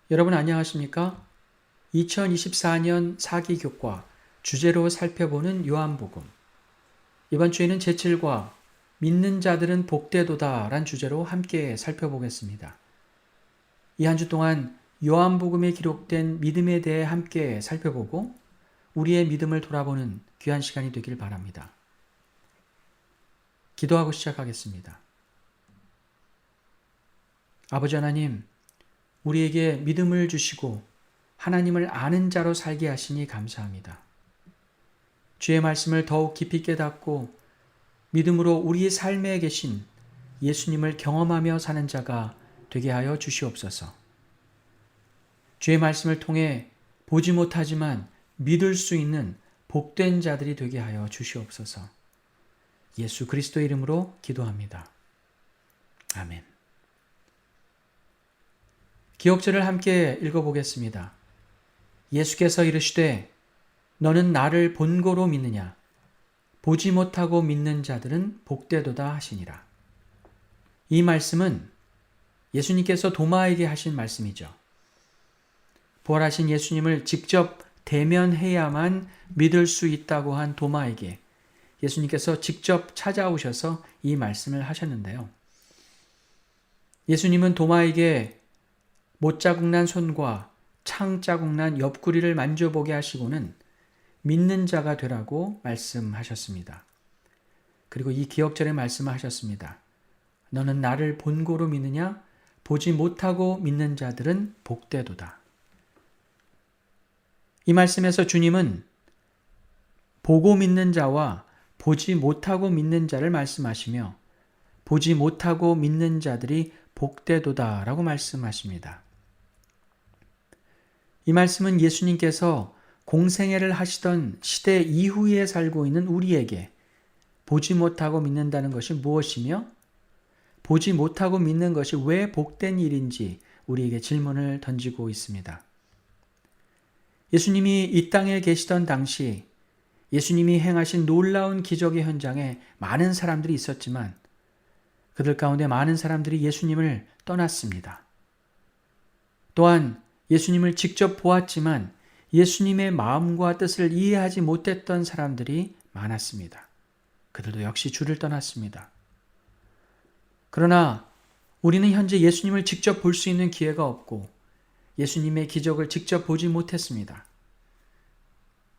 여러분 안녕하십니까? 2024년 사기교과 주제로 살펴보는 요한복음. 이번 주에는 제7과 믿는 자들은 복되도다 란 주제로 함께 살펴보겠습니다. 이 한 주 동안 요한복음에 기록된 믿음에 대해 함께 살펴보고 우리의 믿음을 돌아보는 귀한 시간이 되길 바랍니다. 기도하고 시작하겠습니다. 아버지 하나님, 우리에게 믿음을 주시고 하나님을 아는 자로 살게 하시니 감사합니다. 주의 말씀을 더욱 깊이 깨닫고 믿음으로 우리 삶에 계신 예수님을 경험하며 사는 자가 되게 하여 주시옵소서. 주의 말씀을 통해 보지 못하지만 믿을 수 있는 복된 자들이 되게 하여 주시옵소서. 예수 그리스도 이름으로 기도합니다. 아멘. 기억절을 함께 읽어보겠습니다. 예수께서 이르시되 너는 나를 본고로 믿느냐? 보지 못하고 믿는 자들은 복되도다 하시니라. 이 말씀은 예수님께서 도마에게 하신 말씀이죠. 부활하신 예수님을 직접 대면해야만 믿을 수 있다고 한 도마에게 예수님께서 직접 찾아오셔서 이 말씀을 하셨는데요. 예수님은 도마에게 못자국난 손과 창자국난 옆구리를 만져보게 하시고는 믿는 자가 되라고 말씀하셨습니다. 그리고 이 기억절에 말씀하셨습니다. 너는 나를 본고로 믿느냐? 보지 못하고 믿는 자들은 복되도다. 이 말씀에서 주님은 보고 믿는 자와 보지 못하고 믿는 자를 말씀하시며 보지 못하고 믿는 자들이 복되도다 라고 말씀하십니다. 이 말씀은 예수님께서 공생애를 하시던 시대 이후에 살고 있는 우리에게 보지 못하고 믿는다는 것이 무엇이며 보지 못하고 믿는 것이 왜 복된 일인지 우리에게 질문을 던지고 있습니다. 예수님이 이 땅에 계시던 당시 예수님이 행하신 놀라운 기적의 현장에 많은 사람들이 있었지만 그들 가운데 많은 사람들이 예수님을 떠났습니다. 또한 예수님을 직접 보았지만 예수님의 마음과 뜻을 이해하지 못했던 사람들이 많았습니다. 그들도 역시 주를 떠났습니다. 그러나 우리는 현재 예수님을 직접 볼 수 있는 기회가 없고 예수님의 기적을 직접 보지 못했습니다.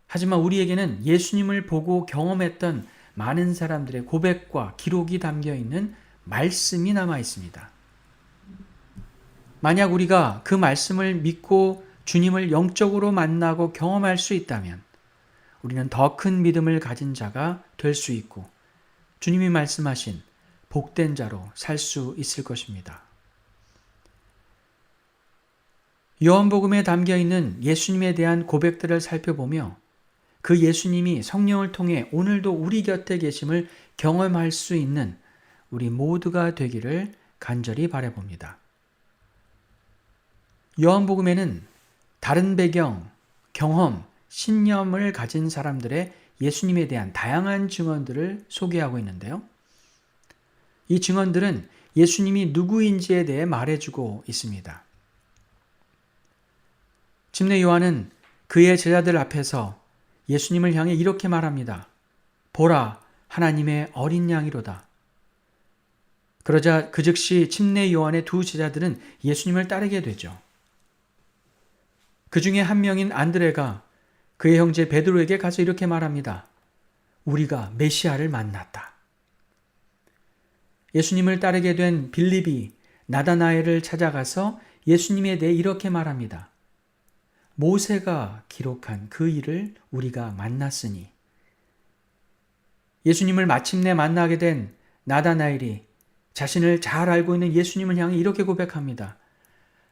하지만 우리에게는 예수님을 보고 경험했던 많은 사람들의 고백과 기록이 담겨 있는 말씀이 남아 있습니다. 만약 우리가 그 말씀을 믿고 주님을 영적으로 만나고 경험할 수 있다면 우리는 더 큰 믿음을 가진 자가 될 수 있고 주님이 말씀하신 복된 자로 살 수 있을 것입니다. 요한복음에 담겨 있는 예수님에 대한 고백들을 살펴보며 그 예수님이 성령을 통해 오늘도 우리 곁에 계심을 경험할 수 있는 우리 모두가 되기를 간절히 바라봅니다. 요한복음에는 다른 배경, 경험, 신념을 가진 사람들의 예수님에 대한 다양한 증언들을 소개하고 있는데요. 이 증언들은 예수님이 누구인지에 대해 말해주고 있습니다. 침례 요한은 그의 제자들 앞에서 예수님을 향해 이렇게 말합니다. 보라, 하나님의 어린 양이로다. 그러자 그 즉시 침례 요한의 두 제자들은 예수님을 따르게 되죠. 그 중에 한 명인 안드레가 그의 형제 베드로에게 가서 이렇게 말합니다. 우리가 메시아를 만났다. 예수님을 따르게 된 빌립이 나다나엘을 찾아가서 예수님에 대해 이렇게 말합니다. 모세가 기록한 그 일을 우리가 만났으니. 예수님을 마침내 만나게 된 나다나엘이 자신을 잘 알고 있는 예수님을 향해 이렇게 고백합니다.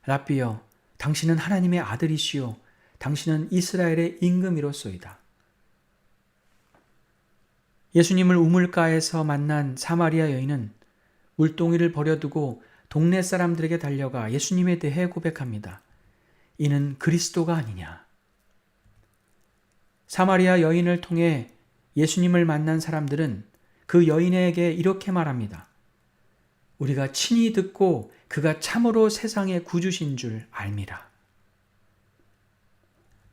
랍비여, 당신은 하나님의 아들이시오. 당신은 이스라엘의 임금이로소이다. 예수님을 우물가에서 만난 사마리아 여인은 물동이를 버려두고 동네 사람들에게 달려가 예수님에 대해 고백합니다. 이는 그리스도가 아니냐. 사마리아 여인을 통해 예수님을 만난 사람들은 그 여인에게 이렇게 말합니다. 우리가 친히 듣고 그가 참으로 세상의 구주신 줄 알미라.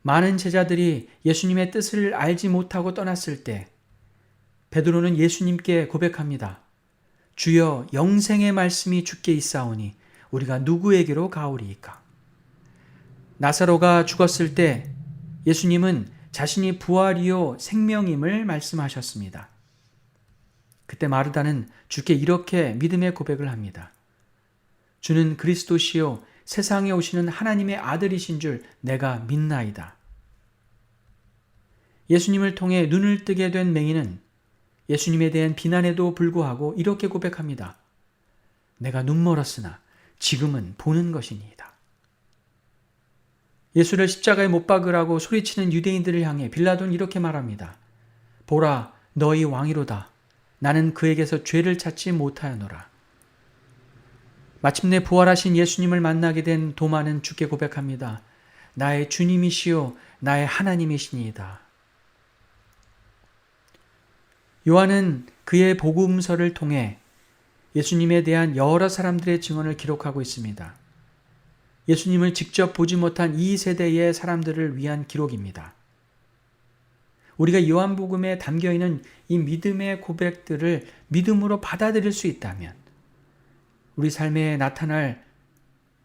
많은 제자들이 예수님의 뜻을 알지 못하고 떠났을 때 베드로는 예수님께 고백합니다. 주여, 영생의 말씀이 주께 있사오니 우리가 누구에게로 가오리이까? 나사로가 죽었을 때 예수님은 자신이 부활이요 생명임을 말씀하셨습니다. 그때 마르다는 주께 이렇게 믿음의 고백을 합니다. 주는 그리스도시요 세상에 오시는 하나님의 아들이신 줄 내가 믿나이다. 예수님을 통해 눈을 뜨게 된 맹인은 예수님에 대한 비난에도 불구하고 이렇게 고백합니다. 내가 눈멀었으나 지금은 보는 것이니이다. 예수를 십자가에 못 박으라고 소리치는 유대인들을 향해 빌라도는 이렇게 말합니다. 보라, 너희 왕이로다. 나는 그에게서 죄를 찾지 못하였노라. 마침내 부활하신 예수님을 만나게 된 도마는 주께 고백합니다. 나의 주님이시요 나의 하나님이시니이다. 요한은 그의 복음서를 통해 예수님에 대한 여러 사람들의 증언을 기록하고 있습니다. 예수님을 직접 보지 못한 이 세대의 사람들을 위한 기록입니다. 우리가 요한복음에 담겨있는 이 믿음의 고백들을 믿음으로 받아들일 수 있다면 우리 삶에 나타날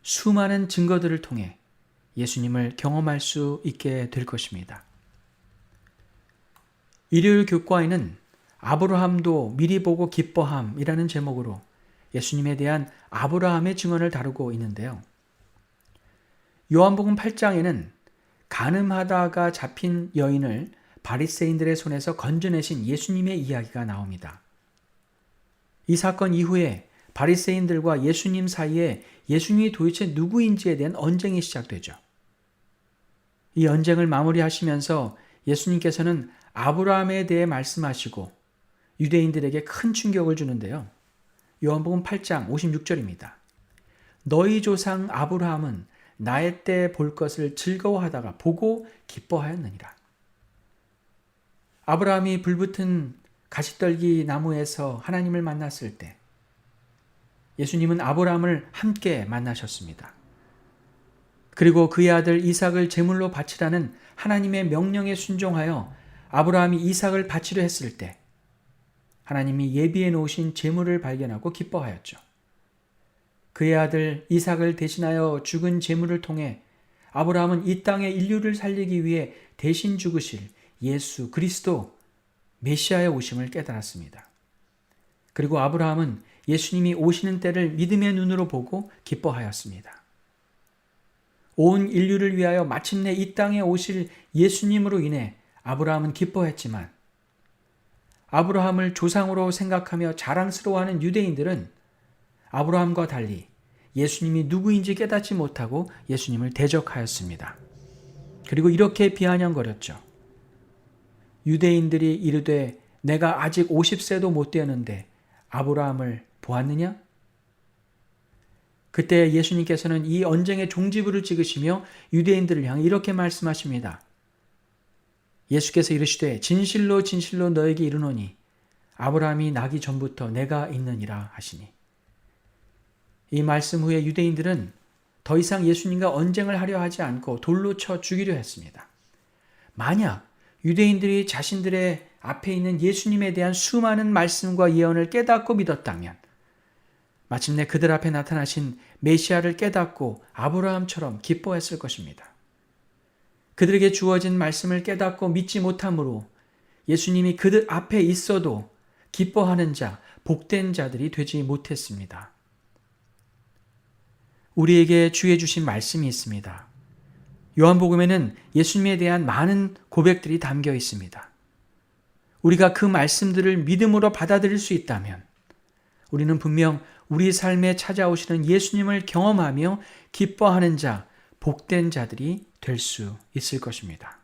수많은 증거들을 통해 예수님을 경험할 수 있게 될 것입니다. 일요일 교과에는 아브라함도 미리 보고 기뻐함이라는 제목으로 예수님에 대한 아브라함의 증언을 다루고 있는데요. 요한복음 8장에는 간음하다가 잡힌 여인을 바리새인들의 손에서 건져내신 예수님의 이야기가 나옵니다. 이 사건 이후에 바리새인들과 예수님 사이에 예수님이 도대체 누구인지에 대한 언쟁이 시작되죠. 이 언쟁을 마무리하시면서 예수님께서는 아브라함에 대해 말씀하시고 유대인들에게 큰 충격을 주는데요. 요한복음 8장 56절입니다. 너희 조상 아브라함은 나의 때 볼 것을 즐거워하다가 보고 기뻐하였느니라. 아브라함이 불붙은 가시떨기 나무에서 하나님을 만났을 때 예수님은 아브라함을 함께 만나셨습니다. 그리고 그의 아들 이삭을 제물로 바치라는 하나님의 명령에 순종하여 아브라함이 이삭을 바치려 했을 때 하나님이 예비해 놓으신 제물을 발견하고 기뻐하였죠. 그의 아들 이삭을 대신하여 죽은 제물을 통해 아브라함은 이 땅의 인류를 살리기 위해 대신 죽으실 예수 그리스도 메시아의 오심을 깨달았습니다. 그리고 아브라함은 예수님이 오시는 때를 믿음의 눈으로 보고 기뻐하였습니다. 온 인류를 위하여 마침내 이 땅에 오실 예수님으로 인해 아브라함은 기뻐했지만 아브라함을 조상으로 생각하며 자랑스러워하는 유대인들은 아브라함과 달리 예수님이 누구인지 깨닫지 못하고 예수님을 대적하였습니다. 그리고 이렇게 비아냥거렸죠. 유대인들이 이르되 내가 아직 50세도 못 되었는데 아브라함을 보았느냐? 그때 예수님께서는 이 언쟁의 종지부를 찍으시며 유대인들을 향해 이렇게 말씀하십니다. 예수께서 이르시되 진실로 진실로 너에게 이르노니 아브라함이 나기 전부터 내가 있느니라 하시니. 이 말씀 후에 유대인들은 더 이상 예수님과 언쟁을 하려 하지 않고 돌로 쳐 죽이려 했습니다. 만약 유대인들이 자신들의 앞에 있는 예수님에 대한 수많은 말씀과 예언을 깨닫고 믿었다면 마침내 그들 앞에 나타나신 메시아를 깨닫고 아브라함처럼 기뻐했을 것입니다. 그들에게 주어진 말씀을 깨닫고 믿지 못함으로 예수님이 그들 앞에 있어도 기뻐하는 자, 복된 자들이 되지 못했습니다. 우리에게 주의 주신 말씀이 있습니다. 요한복음에는 예수님에 대한 많은 고백들이 담겨 있습니다. 우리가 그 말씀들을 믿음으로 받아들일 수 있다면 우리는 분명 우리 삶에 찾아오시는 예수님을 경험하며 기뻐하는 자, 복된 자들이 될 수 있을 것입니다.